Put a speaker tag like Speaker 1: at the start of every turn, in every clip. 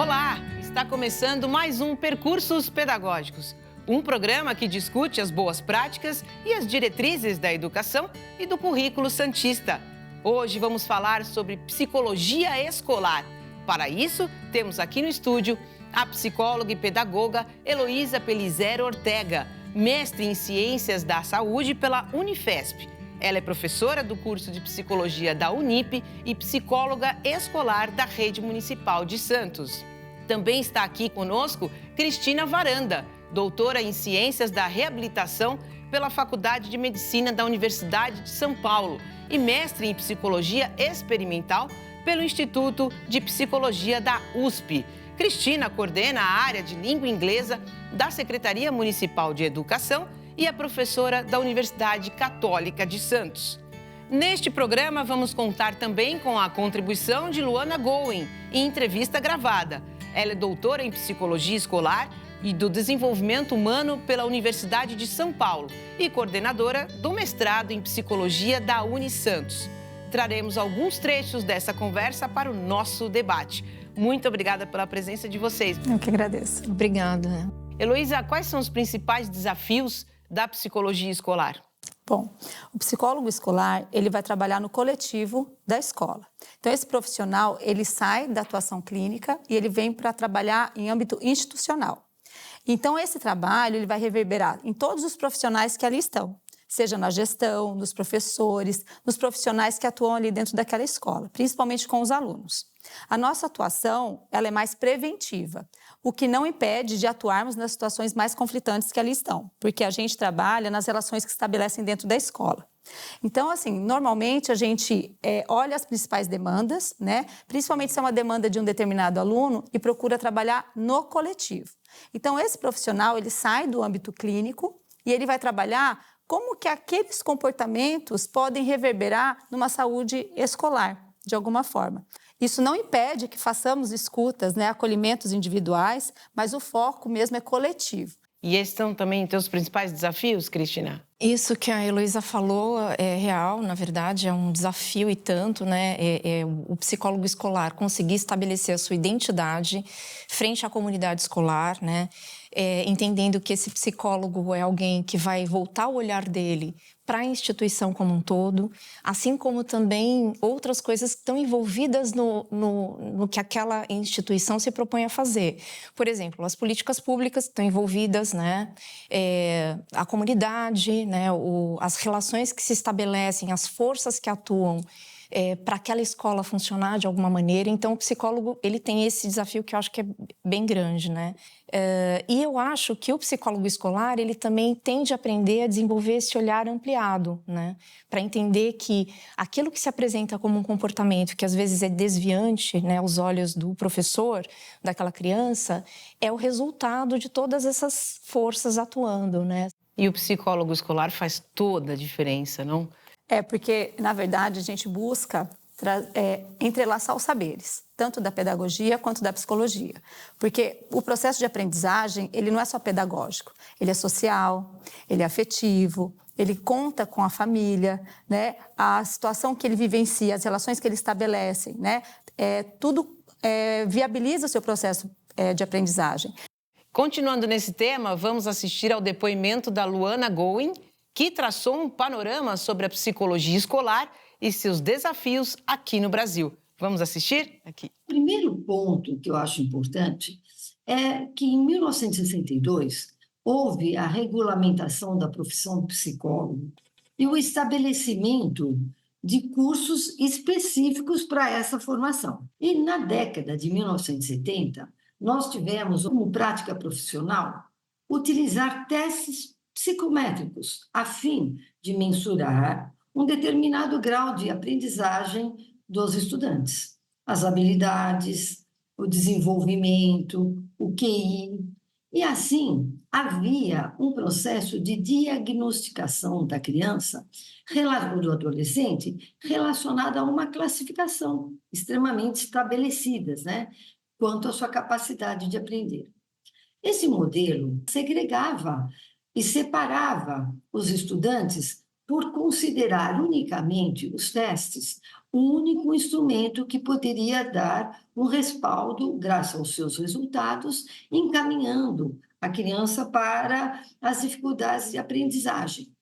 Speaker 1: Olá! Está começando mais um Percursos Pedagógicos, um programa que discute as boas práticas e as diretrizes da educação e do currículo santista. Hoje vamos falar sobre psicologia escolar. Para isso, temos aqui no estúdio a psicóloga e pedagoga Heloísa Pelizero Ortega, mestre em Ciências da Saúde pela Unifesp. Ela é professora do curso de Psicologia da Unip e psicóloga escolar da Rede Municipal de Santos. Também está aqui conosco Cristina Varanda, doutora em Ciências da Reabilitação pela Faculdade de Medicina da Universidade de São Paulo e mestre em Psicologia Experimental pelo Instituto de Psicologia da USP. Cristina coordena a área de língua inglesa da Secretaria Municipal de Educação e é professora da Universidade Católica de Santos. Neste programa, vamos contar também com a contribuição de Luana Gowen, em entrevista gravada. Ela é doutora em Psicologia Escolar e do Desenvolvimento Humano pela Universidade de São Paulo e coordenadora do mestrado em Psicologia da Unisantos. Traremos alguns trechos dessa conversa para o nosso debate. Muito obrigada pela presença de vocês.
Speaker 2: Eu que agradeço.
Speaker 3: Obrigada.
Speaker 1: Heloísa, quais são os principais desafios da psicologia escolar?
Speaker 2: Bom, o psicólogo escolar, ele vai trabalhar no coletivo da escola. Então, esse profissional, ele sai da atuação clínica e ele vem para trabalhar em âmbito institucional. Então, esse trabalho, ele vai reverberar em todos os profissionais que ali estão, seja na gestão, nos professores, nos profissionais que atuam ali dentro daquela escola, principalmente com os alunos. A nossa atuação, ela é mais preventiva, o que não impede de atuarmos nas situações mais conflitantes que ali estão, porque a gente trabalha nas relações que se estabelecem dentro da escola. Então, assim, normalmente a gente olha as principais demandas, né? Principalmente se é uma demanda de um determinado aluno e procura trabalhar no coletivo. Então, esse profissional, ele sai do âmbito clínico e ele vai trabalhar como que aqueles comportamentos podem reverberar numa saúde escolar, de alguma forma. Isso não impede que façamos escutas, né, acolhimentos individuais, mas o foco mesmo é coletivo.
Speaker 1: E esses são também teus principais desafios, Cristina?
Speaker 3: Isso que a Heloísa falou é real, na verdade, é um desafio e tanto, né? O psicólogo escolar conseguir estabelecer a sua identidade frente à comunidade escolar, né? Entendendo que esse psicólogo é alguém que vai voltar o olhar dele para a instituição como um todo, assim como também outras coisas que estão envolvidas no que aquela instituição se propõe a fazer. Por exemplo, as políticas públicas estão envolvidas, né? A comunidade, né? As relações que se estabelecem, as forças que atuam para aquela escola funcionar de alguma maneira. Então, o psicólogo, ele tem esse desafio que eu acho que é bem grande, né? E eu acho que o psicólogo escolar, ele também tende a aprender a desenvolver esse olhar ampliado, né? Para entender que aquilo que se apresenta como um comportamento que às vezes é desviante, né, aos olhos do professor, daquela criança, é o resultado de todas essas forças atuando, né?
Speaker 1: E o psicólogo escolar faz toda a diferença, não?
Speaker 2: Porque, na verdade, a gente busca entrelaçar os saberes, tanto da pedagogia quanto da psicologia. Porque o processo de aprendizagem, ele não é só pedagógico, ele é social, ele é afetivo, ele conta com a família, né? A situação que ele vivencia, as relações que ele estabelece, né? Tudo viabiliza o seu processo de aprendizagem.
Speaker 1: Continuando nesse tema, vamos assistir ao depoimento da Luana Gowen, que traçou um panorama sobre a psicologia escolar e seus desafios aqui no Brasil. Vamos assistir? Aqui.
Speaker 4: O primeiro ponto que eu acho importante é que, em 1962, houve a regulamentação da profissão de psicólogo e o estabelecimento de cursos específicos para essa formação. E, na década de 1970, nós tivemos, como prática profissional, utilizar testes psicométricos, a fim de mensurar um determinado grau de aprendizagem dos estudantes, as habilidades, o desenvolvimento, o QI. E assim, havia um processo de diagnosticação da criança ou do adolescente relacionado a uma classificação extremamente estabelecidas, né, quanto à sua capacidade de aprender. Esse modelo segregava e separava os estudantes por considerar unicamente os testes o único instrumento que poderia dar um respaldo, graças aos seus resultados, encaminhando a criança para as dificuldades de aprendizagem.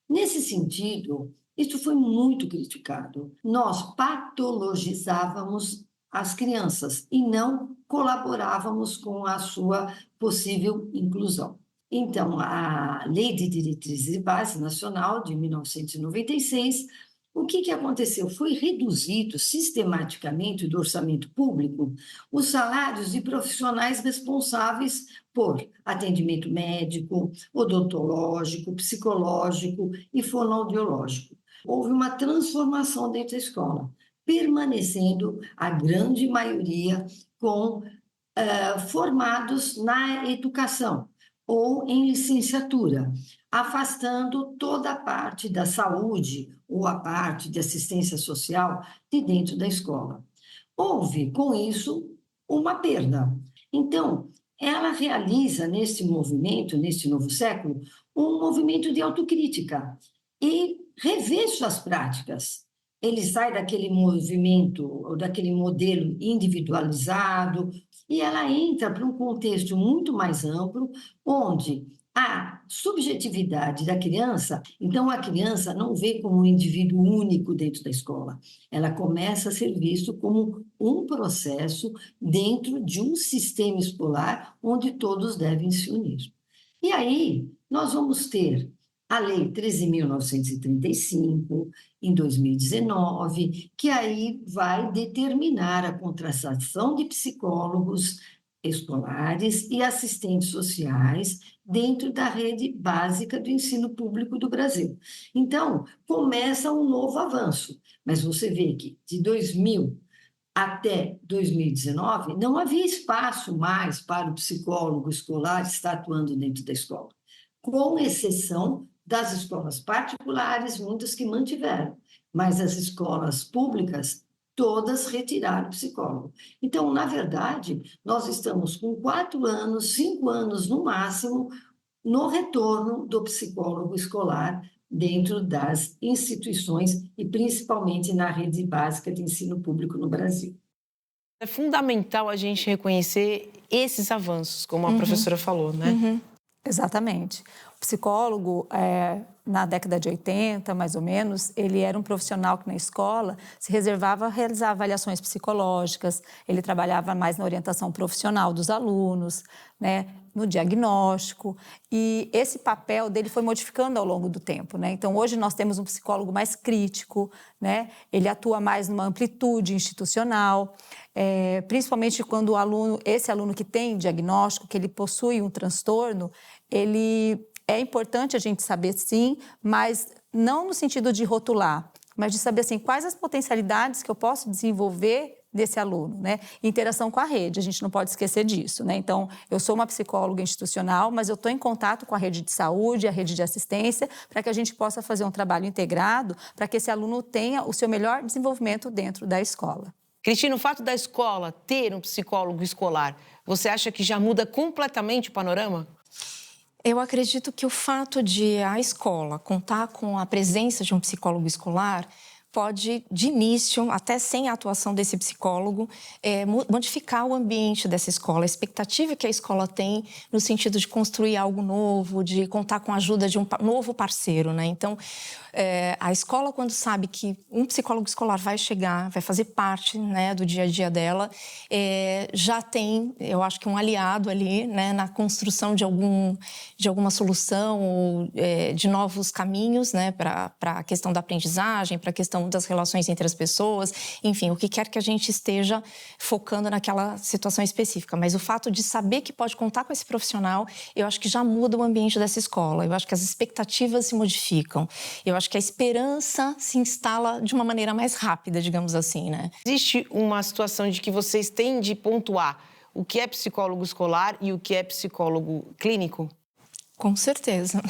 Speaker 4: Nesse sentido, isso foi muito criticado. Nós patologizávamos as crianças e não colaborávamos com a sua possível inclusão. Então, a Lei de Diretrizes e Bases Nacional de 1996, o que aconteceu? Foi reduzido sistematicamente do orçamento público os salários de profissionais responsáveis por atendimento médico, odontológico, psicológico e fonoaudiológico. Houve uma transformação dentro da escola, permanecendo a grande maioria com formados na educação ou em licenciatura, afastando toda a parte da saúde ou a parte de assistência social de dentro da escola. Houve, com isso, uma perda. Então, ela realiza neste movimento, neste novo século, um movimento de autocrítica e revê suas práticas. Ele sai daquele movimento, ou daquele modelo individualizado, e ela entra para um contexto muito mais amplo, onde a subjetividade da criança, então a criança não vê como um indivíduo único dentro da escola, ela começa a ser visto como um processo dentro de um sistema escolar onde todos devem se unir. E aí nós vamos ter a Lei 13.935, em 2019, que aí vai determinar a contratação de psicólogos escolares e assistentes sociais dentro da rede básica do ensino público do Brasil. Então, começa um novo avanço, mas você vê que de 2000 até 2019 não havia espaço mais para o psicólogo escolar estar atuando dentro da escola, com exceção das escolas particulares, muitas que mantiveram, mas as escolas públicas, todas retiraram o psicólogo. Então, na verdade, nós estamos com 4 anos, 5 anos no máximo, no retorno do psicólogo escolar dentro das instituições e principalmente na rede básica de ensino público no Brasil.
Speaker 1: É fundamental a gente reconhecer esses avanços, como a professora falou, né?
Speaker 2: Exatamente. O psicólogo, na década de 80, mais ou menos, ele era um profissional que na escola se reservava a realizar avaliações psicológicas, ele trabalhava mais na orientação profissional dos alunos, né, no diagnóstico, e esse papel dele foi modificando ao longo do tempo, né? Então, hoje nós temos um psicólogo mais crítico, né? Ele atua mais numa amplitude institucional, principalmente quando esse aluno que tem diagnóstico, que ele possui um transtorno, é importante a gente saber, sim, mas não no sentido de rotular, mas de saber assim, quais as potencialidades que eu posso desenvolver desse aluno, né? Interação com a rede, a gente não pode esquecer disso, né? Então, eu sou uma psicóloga institucional, mas eu estou em contato com a rede de saúde, a rede de assistência, para que a gente possa fazer um trabalho integrado, para que esse aluno tenha o seu melhor desenvolvimento dentro da escola.
Speaker 1: Cristina, o fato da escola ter um psicólogo escolar, você acha que já muda completamente o panorama?
Speaker 3: Eu acredito que o fato de a escola contar com a presença de um psicólogo escolar pode, de início, até sem a atuação desse psicólogo, modificar o ambiente dessa escola, a expectativa que a escola tem no sentido de construir algo novo, de contar com a ajuda de um novo parceiro, né? Então, a escola, quando sabe que um psicólogo escolar vai chegar, vai fazer parte, né, do dia a dia dela, já tem, eu acho que um aliado ali, né, na construção de alguma solução ou de novos caminhos, né, para a questão da aprendizagem, para a questão das relações entre as pessoas, enfim, o que quer que a gente esteja focando naquela situação específica. Mas o fato de saber que pode contar com esse profissional, eu acho que já muda o ambiente dessa escola. Eu acho que as expectativas se modificam. Eu acho que a esperança se instala de uma maneira mais rápida, digamos assim, né?
Speaker 1: Existe uma situação de que vocês têm de pontuar o que é psicólogo escolar e o que é psicólogo clínico?
Speaker 3: Com certeza.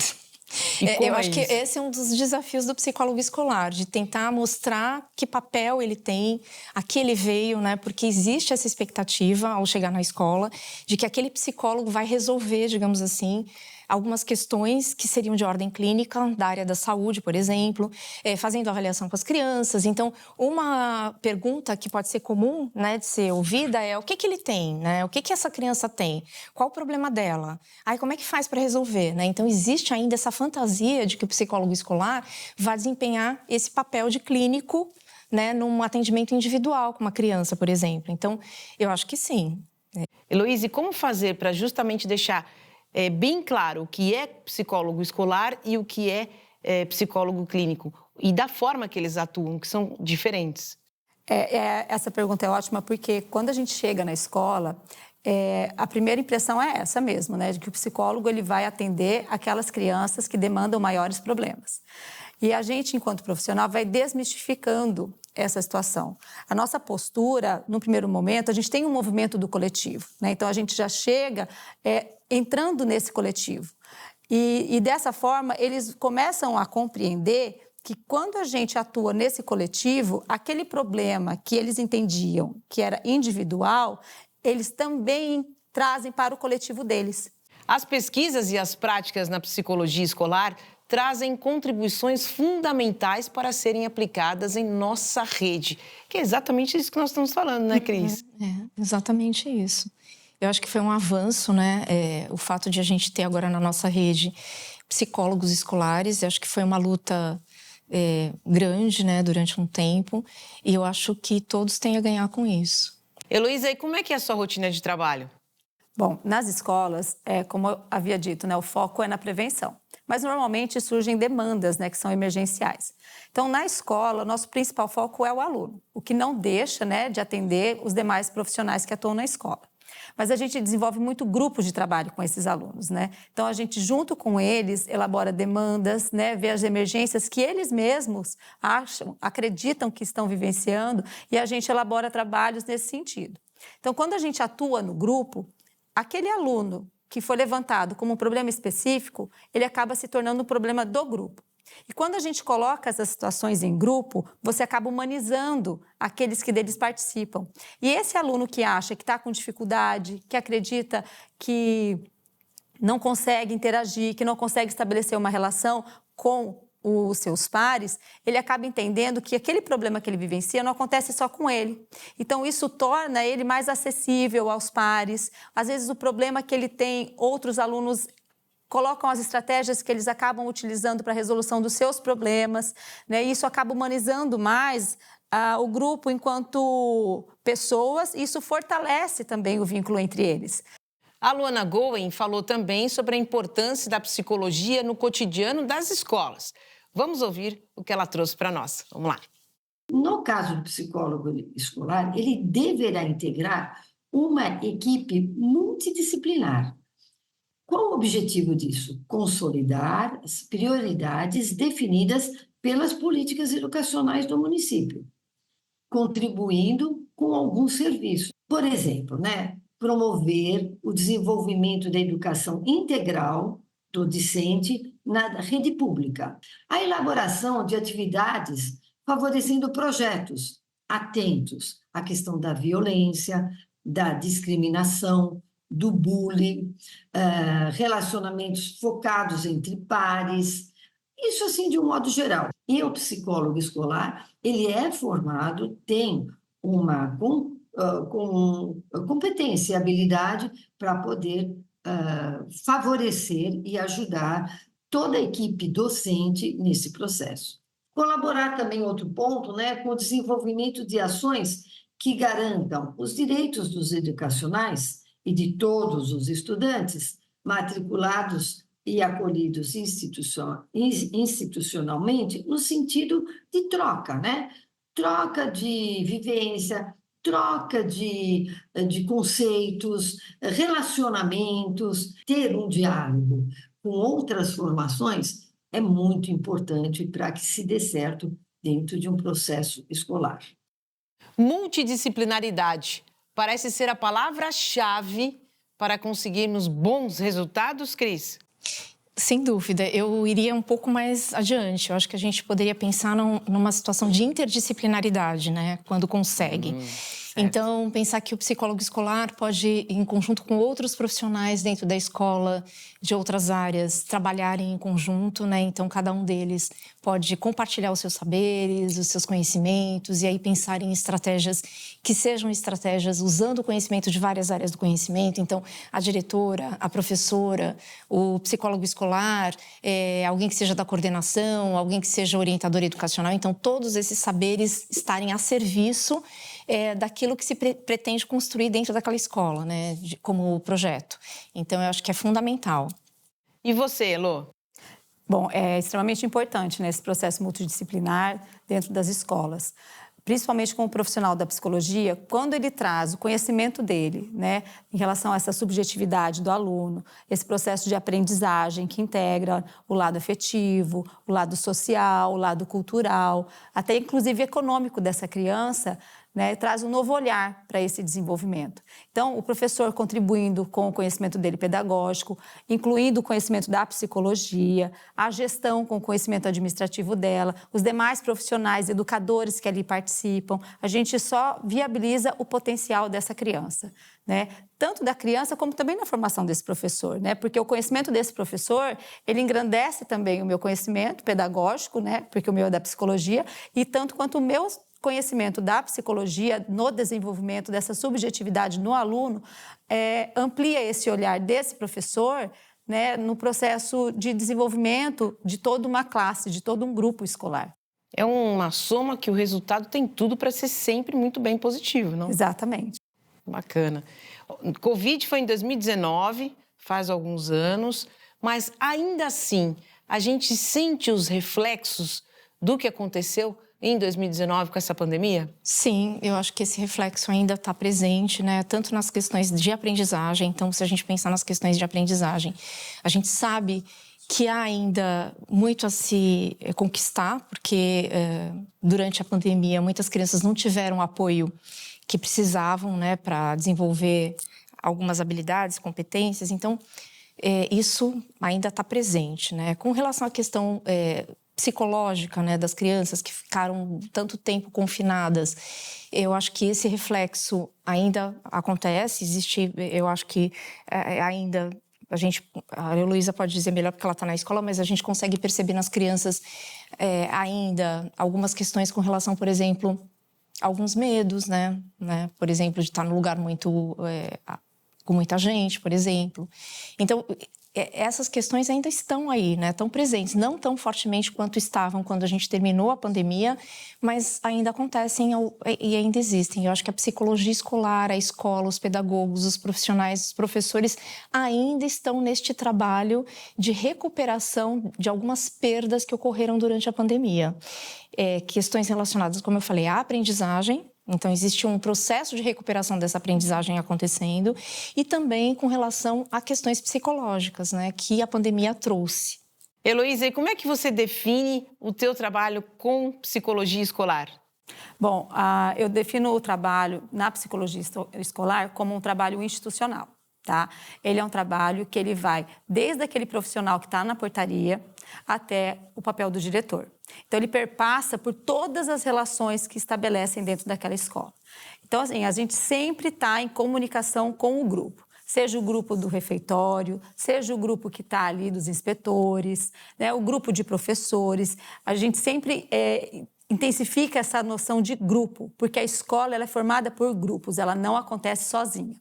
Speaker 3: Eu acho que esse é um dos desafios do psicólogo escolar, de tentar mostrar que papel ele tem, a que ele veio, né? Porque existe essa expectativa, ao chegar na escola, de que aquele psicólogo vai resolver, digamos assim, algumas questões que seriam de ordem clínica, da área da saúde, por exemplo, fazendo avaliação com as crianças. Então, uma pergunta que pode ser comum, né, de ser ouvida é: o que ele tem, né? O que essa criança tem? Qual o problema dela? Aí, como é que faz para resolver, né? Então, existe ainda essa fantasia de que o psicólogo escolar vai desempenhar esse papel de clínico, né, num atendimento individual com uma criança, por exemplo. Então, eu acho que sim.
Speaker 1: Heloíse, como fazer para justamente deixar bem claro o que é psicólogo escolar e o que é psicólogo clínico? E da forma que eles atuam, que são diferentes.
Speaker 2: Essa pergunta é ótima porque quando a gente chega na escola, a primeira impressão é essa mesmo, né? De que o psicólogo ele vai atender aquelas crianças que demandam maiores problemas. E a gente, enquanto profissional, vai desmistificando essa situação. A nossa postura, no primeiro momento, a gente tem um movimento do coletivo, né? Então, a gente já chega entrando nesse coletivo. E dessa forma, eles começam a compreender que quando a gente atua nesse coletivo, aquele problema que eles entendiam que era individual, eles também trazem para o coletivo deles.
Speaker 1: As pesquisas e as práticas na psicologia escolar trazem contribuições fundamentais para serem aplicadas em nossa rede. Que é exatamente isso que nós estamos falando, né, Cris?
Speaker 3: Exatamente isso. Eu acho que foi um avanço, né? O fato de a gente ter agora na nossa rede psicólogos escolares. Eu acho que foi uma luta grande, né, durante um tempo. E eu acho que todos têm a ganhar com isso.
Speaker 1: Heloísa, e como é que é a sua rotina de trabalho?
Speaker 2: Bom, nas escolas, como eu havia dito, né, o foco é na prevenção. Mas normalmente surgem demandas, né, que são emergenciais. Então, na escola, nosso principal foco é o aluno, o que não deixa, né, de atender os demais profissionais que atuam na escola. Mas a gente desenvolve muito grupos de trabalho com esses alunos, né? Então, a gente, junto com eles, elabora demandas, né, vê as emergências que eles mesmos acreditam que estão vivenciando e a gente elabora trabalhos nesse sentido. Então, quando a gente atua no grupo, aquele aluno que foi levantado como um problema específico, ele acaba se tornando um problema do grupo. E quando a gente coloca essas situações em grupo, você acaba humanizando aqueles que deles participam. E esse aluno que acha que está com dificuldade, que acredita que não consegue interagir, que não consegue estabelecer uma relação com os seus pares, ele acaba entendendo que aquele problema que ele vivencia não acontece só com ele. Então, isso torna ele mais acessível aos pares. Às vezes, o problema que ele tem, outros alunos colocam as estratégias que eles acabam utilizando para a resolução dos seus problemas, né? E isso acaba humanizando mais o grupo enquanto pessoas, e isso fortalece também o vínculo entre eles.
Speaker 1: A Luana Goen falou também sobre a importância da psicologia no cotidiano das escolas. Vamos ouvir o que ela trouxe para nós. Vamos lá.
Speaker 4: No caso do psicólogo escolar, ele deverá integrar uma equipe multidisciplinar. Qual o objetivo disso? Consolidar as prioridades definidas pelas políticas educacionais do município, contribuindo com algum serviço. Por exemplo, né, promover o desenvolvimento da educação integral do discente na rede pública. A elaboração de atividades favorecendo projetos atentos à questão da violência, da discriminação, do bullying, relacionamentos focados entre pares, isso assim de um modo geral. E o psicólogo escolar, ele é formado, tem uma competência e habilidade para poder favorecer e ajudar toda a equipe docente nesse processo. Colaborar também, outro ponto, né, com o desenvolvimento de ações que garantam os direitos dos educacionais e de todos os estudantes matriculados e acolhidos institucionalmente no sentido de troca, né? Troca de vivência, troca de conceitos, relacionamentos, ter um diálogo com outras formações é muito importante para que se dê certo dentro de um processo escolar.
Speaker 1: Multidisciplinaridade parece ser a palavra-chave para conseguirmos bons resultados, Cris?
Speaker 3: Sem dúvida, eu iria um pouco mais adiante. Eu acho que a gente poderia pensar numa situação de interdisciplinaridade, né? Quando consegue. Então, pensar que o psicólogo escolar pode, em conjunto com outros profissionais dentro da escola, de outras áreas, trabalharem em conjunto, né? Então, cada um deles pode compartilhar os seus saberes, os seus conhecimentos, e aí pensar em estratégias que sejam estratégias usando o conhecimento de várias áreas do conhecimento. Então, a diretora, a professora, o psicólogo escolar, alguém que seja da coordenação, alguém que seja orientador educacional. Então, todos esses saberes estarem a serviço daquilo que se pretende construir dentro daquela escola, né, como projeto. Então, eu acho que é fundamental.
Speaker 1: E você, Elô?
Speaker 2: Bom, é extremamente importante, né, esse processo multidisciplinar dentro das escolas. Principalmente com o profissional da psicologia, quando ele traz o conhecimento dele, né, em relação a essa subjetividade do aluno, esse processo de aprendizagem que integra o lado afetivo, o lado social, o lado cultural, até inclusive econômico dessa criança, né, traz um novo olhar para esse desenvolvimento. Então, o professor contribuindo com o conhecimento dele pedagógico, incluindo o conhecimento da psicologia, a gestão com o conhecimento administrativo dela, os demais profissionais, educadores que ali participam, a gente só viabiliza o potencial dessa criança, né? Tanto da criança como também na formação desse professor, né? Porque o conhecimento desse professor, ele engrandece também o meu conhecimento pedagógico, né? Porque o meu é da psicologia, e tanto quanto o meu conhecimento da psicologia no desenvolvimento dessa subjetividade no aluno amplia esse olhar desse professor, né, no processo de desenvolvimento de toda uma classe, de todo um grupo escolar.
Speaker 1: É uma soma que o resultado tem tudo para ser sempre muito bem positivo, não?
Speaker 2: Exatamente.
Speaker 1: Bacana. Covid foi em 2019, faz alguns anos, mas ainda assim a gente sente os reflexos do que aconteceu em 2019 com essa pandemia?
Speaker 3: Sim, eu acho que esse reflexo ainda está presente, né? Tanto nas questões de aprendizagem. Então, se a gente pensar nas questões de aprendizagem, a gente sabe que há ainda muito a se conquistar, porque durante a pandemia muitas crianças não tiveram o apoio que precisavam, né, para desenvolver algumas habilidades, competências. Então, isso ainda está presente, né? Com relação à questão psicológica, né, das crianças que ficaram tanto tempo confinadas, eu acho que esse reflexo ainda acontece, existe, eu acho que ainda a Heloísa pode dizer melhor porque ela está na escola, mas a gente consegue perceber nas crianças ainda algumas questões com relação, por exemplo, a alguns medos, né? Por exemplo, de estar num lugar muito com muita gente, por exemplo. Então, essas questões ainda estão aí, né? Estão presentes, não tão fortemente quanto estavam quando a gente terminou a pandemia, mas ainda acontecem e ainda existem. Eu acho que a psicologia escolar, a escola, os pedagogos, os profissionais, os professores ainda estão neste trabalho de recuperação de algumas perdas que ocorreram durante a pandemia. Questões relacionadas, como eu falei, à aprendizagem. Então, existe um processo de recuperação dessa aprendizagem acontecendo e também com relação a questões psicológicas, né, que a pandemia trouxe.
Speaker 1: Heloísa, e como é que você define o teu trabalho com psicologia escolar?
Speaker 2: Bom, eu defino o trabalho na psicologia escolar como um trabalho institucional, tá? Ele é um trabalho que ele vai desde aquele profissional que está na portaria até o papel do diretor. Então, ele perpassa por todas as relações que estabelecem dentro daquela escola. Então, assim, a gente sempre está em comunicação com o grupo. Seja o grupo do refeitório, seja o grupo que está ali dos inspetores, né, o grupo de professores. A gente sempre intensifica essa noção de grupo, porque a escola ela é formada por grupos, ela não acontece sozinha.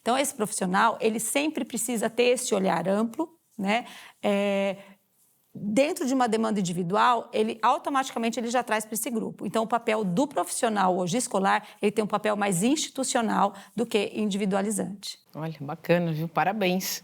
Speaker 2: Então, esse profissional, ele sempre precisa ter esse olhar amplo, né? Dentro de uma demanda individual, ele automaticamente já traz para esse grupo. Então, o papel do profissional hoje escolar, ele tem um papel mais institucional do que individualizante.
Speaker 1: Olha, bacana, viu? Parabéns.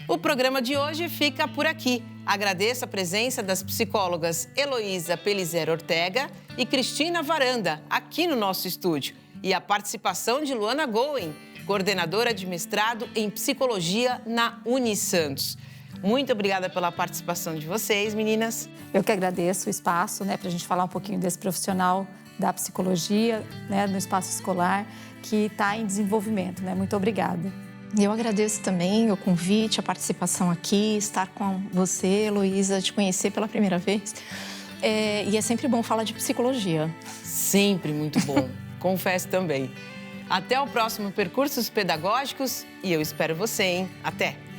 Speaker 1: O programa de hoje fica por aqui. Agradeço a presença das psicólogas Heloísa Pellizer Ortega e Cristina Varanda, aqui no nosso estúdio. E a participação de Luana Goen, coordenadora de mestrado em Psicologia na Unisantos. Muito obrigada pela participação de vocês, meninas.
Speaker 2: Eu que agradeço o espaço, né, para a gente falar um pouquinho desse profissional da psicologia, né, no espaço escolar, que está em desenvolvimento, né? Muito obrigada.
Speaker 3: Eu agradeço também o convite, a participação aqui, estar com você, Heloísa, te conhecer pela primeira vez. E é sempre bom falar de psicologia.
Speaker 1: Sempre muito bom. confesso também. Até o próximo Percursos Pedagógicos e eu espero você, hein? Até!